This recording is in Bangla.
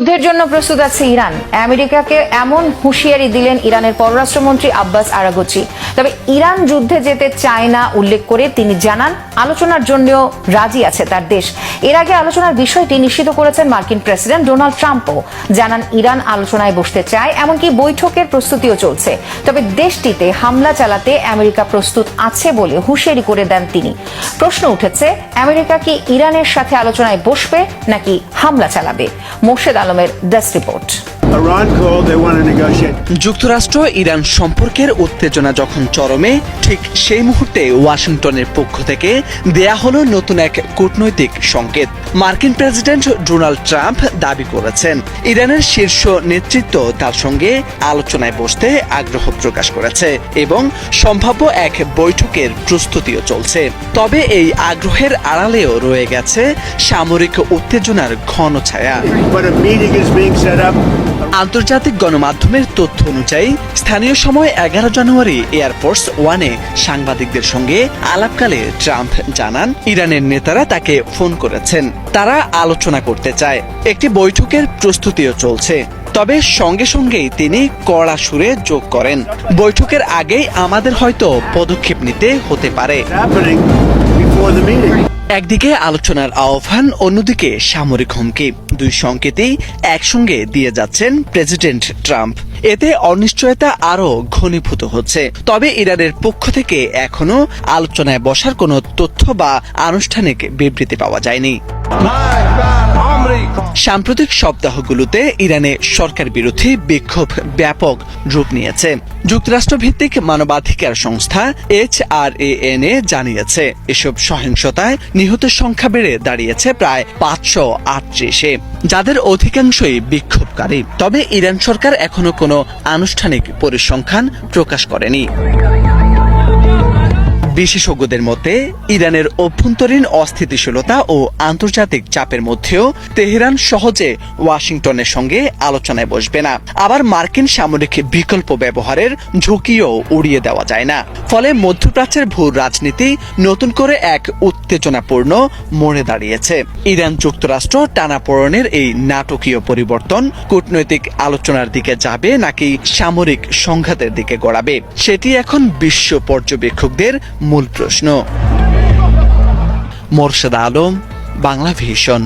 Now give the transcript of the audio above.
যুদ্ধের জন্য প্রস্তুত আছে ইরান। আমেরিকাকে এমন হুঁশিয়ারি দিলেন ইরানের পররাষ্ট্রমন্ত্রী আব্বাস আরাগচি। তবে ইরান যুদ্ধে যেতে চায় না উল্লেখ করে তিনি জানান আলোচনার জন্যও রাজি আছে তার দেশ। এর আগে আলোচনার বিষয়টি নিশ্চিত করেছেন মার্কিন প্রেসিডেন্ট ডোনাল্ড ট্রাম্পও। জানান ইরান আলোচনায় বসতে চায়, এমনকি বৈঠকের প্রস্তুতিও চলছে। তবে দেশটিতে হামলা চালাতে আমেরিকা প্রস্তুত আছে বলে হুঁশিয়ারি করে দেন তিনি। প্রশ্ন উঠেছে, আমেরিকা কি ইরানের সাথে আলোচনায় বসবে নাকি হামলা চালাবে? মোর্শেদ আলমের ডেস্ক রিপোর্ট। যুক্তরাষ্ট্র ইরান সম্পর্কের উত্তেজনা যখন চরমে, ঠিক সেই মুহূর্তে ওয়াশিংটনের পক্ষ থেকে দেয়া হলো নতুন এক কূটনৈতিক সংকেত। মার্কিন প্রেসিডেন্ট ডোনাল্ড ট্রাম্প দাবি করেছেন ইরানের শীর্ষ নেতৃত্ব তার সঙ্গে আলোচনায় বসতে আগ্রহ প্রকাশ করেছে এবং সম্ভাব্য এক বৈঠকের প্রস্তুতিও চলছে। তবে এই আগ্রহের আড়ালেও রয়ে গেছে সামরিক উত্তেজনার ঘন ছায়া। আন্তর্জাতিক গণমাধ্যমের তথ্য অনুযায়ী স্থানীয় সময় 11 জানুয়ারি এয়ারফোর্স ওয়ানে সাংবাদিকদের সঙ্গে আলাপকালে ট্রাম্প জানান ইরানের নেতারা তাকে ফোন করেছেন, তারা আলোচনা করতে চায়, একটি বৈঠকের প্রস্তুতিও চলছে। তবে সঙ্গে সঙ্গেই তিনি কড়া সুরে যোগ করেন, বৈঠকের আগেই আমাদের হয়তো পদক্ষেপ নিতে হতে পারে। একদিকে আলোচনার আহ্বান, অন্যদিকে সামরিক হুমকি, দুই সংকেতেই একসঙ্গে দিয়ে যাচ্ছেন প্রেসিডেন্ট ট্রাম্প। এতে অনিশ্চয়তা আরো ঘনীভূত হচ্ছে। তবে ইরানের পক্ষ থেকে এখনো আলোচনায় বসার কোনো তথ্য বা আনুষ্ঠানিক বিবৃতি পাওয়া যায়নি। সাম্প্রতিক সপ্তাহগুলোতে ইরানে সরকার বিরোধী বিক্ষোভ ব্যাপক রূপ নিয়েছে। যুক্তরাষ্ট্র ভিত্তিক মানবাধিকার সংস্থা HRAN জানিয়েছে এসব সহিংসতায় নিহতের সংখ্যা বেড়ে দাঁড়িয়েছে প্রায় 538-এ, যাদের অধিকাংশই বিক্ষোভকারী। তবে ইরান সরকার এখনো কোনো আনুষ্ঠানিক পরিসংখ্যান প্রকাশ করেনি। বিশেষজ্ঞদের মতে ইরানের অভ্যন্তরীণ অস্থিতিশীলতা ও আন্তর্জাতিক চাপের মধ্যেও তেহরান সহজে ওয়াশিংটনের সঙ্গে আলোচনায় বসবে না। আবার মার্কিন সামরিক বিকল্প ব্যবহারের ঝুঁকিও উড়িয়ে দেওয়া যায় না। ফলে মধ্যপ্রাচ্যের ভূ রাজনীতি নতুন করে এক উত্তেজনাপূর্ণ মোড়ে দাঁড়িয়েছে। ইরান যুক্তরাষ্ট্র টানাপোড়েনের এই নাটকীয় পরিবর্তন কূটনৈতিক আলোচনার দিকে যাবে নাকি সামরিক সংঘাতের দিকে গড়াবে, সেটি এখন বিশ্ব পর্যবেক্ষকদের মূল প্রশ্ন। মোর্শেদ আলম, বাংলা ভিশন।